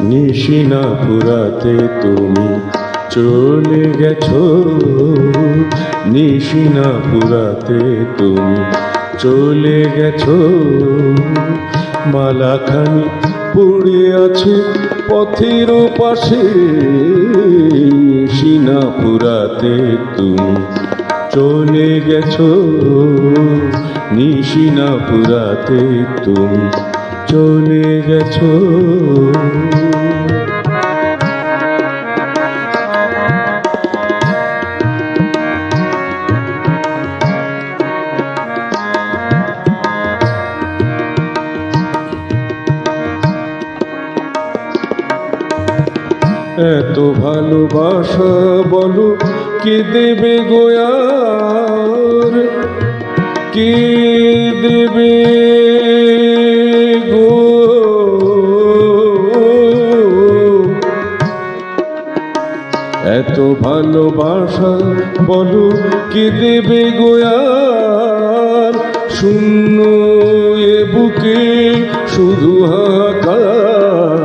নিশিনা পুরাতে তুমি চলে গেছো, নিশিনা পুরাতে তুমি চলে গেছো। মালাখানি পড়ে আছে পথের পাশে, নিশিনা পুরাতে তুমি চলে গেছো, নিশিনা পুরাতে তুমি চলে গেছো। এত ভালোবাসা বলো কে দেবে গোয়ার, কে দেবে গো। এত ভালোবাসা বলো কে দেবে গোয়ার, শূন্য এ বুকে শুধু হাহাকার।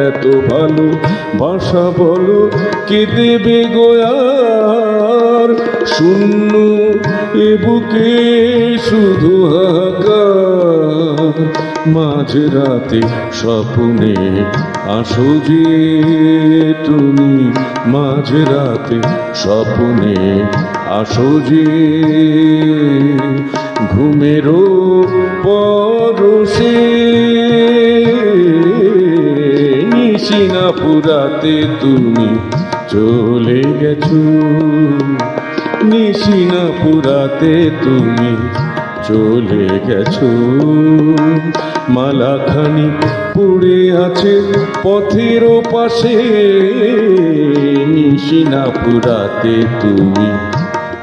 এত ভালোবাসা বলো কে দেবে গোয়ার, শূন্য এ বুকে শুধু হাহাকার। মাঝরাতে স্বপ্নে আসো যে তুমি, মাঝরাতে স্বপ্নে আসো যে, ঘুমেরও পরশে নিশিনা পুরাতে তুমি চলে গেছো, নিশিনা পুরাতে তুমি চলে গেছো। মালাখানি পড়ে আছে পথের পাশে, নিশিনা পুরাতে তুমি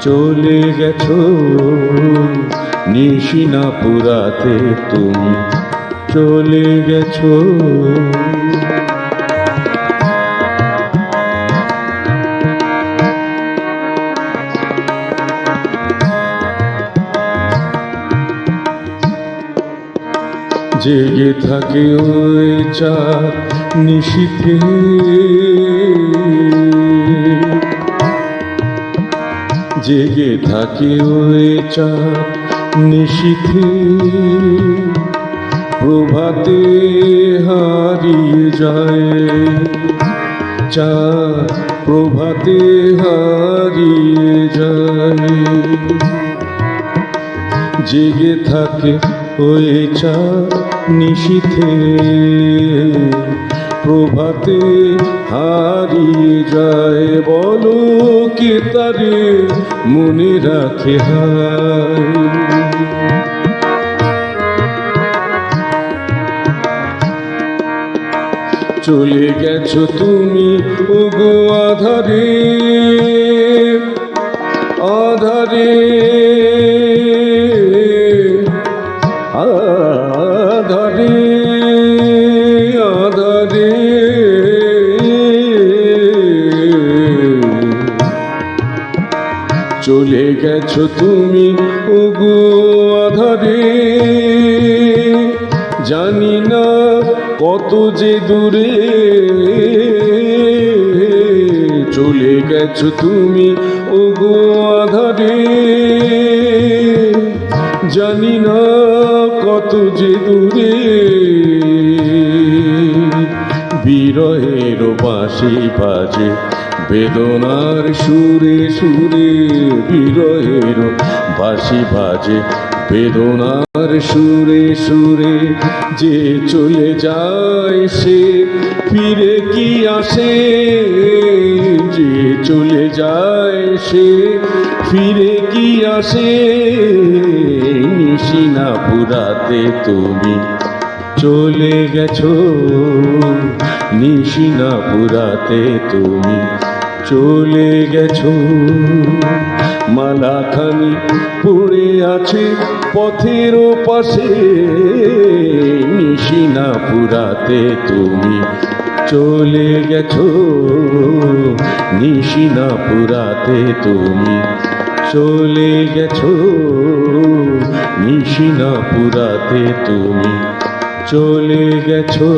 চলে গেছো, নিশিনা পুরাতে তুমি চলে গেছো। জেগে থাকে ওই চাঁদ নিশীথে, জেগে থাকে ওই চাঁদ নিশীথে, প্রভাতে হারিয়ে যায় চাঁদ, প্রভাতে হারিয়ে যায়। জেগে থাকে ওই চাঁদ নিশীথে, প্রভাতে হারিয়ে যায়। বলো কে তারে মনে রাখে হায়, চলে গেছো তুমি ওগো আধারে, আধারে আধারে আধারে। চলে গেছো তুমি ওগো আধারে, জানি না কত যে দূরে। চলে গেছো তুমি ওগো আধারে, জানি না কত যে দূরে। বিরহের বাঁশি বাজে বেদনার সুরে সুরে, বিরহের বাঁশি বাজে বেদনার সুরে সুরে। যে চলে যায় সে ফিরে কি আসে, যে চলে যায় সে ফিরে কি আসে। নিশিনা পুরাতে তুমি চলে গেছো, নিশিনা পুরাতে তুমি চলে গেছো। মালাখানি পড়ে আছে পথের পাশে, নিশিনা পুরাতে তুমি চলে গেছো, নিশিনা পুরাতে তুমি চলে গেছো, নিশিনা পুরাতে তুমি চলে গেছো।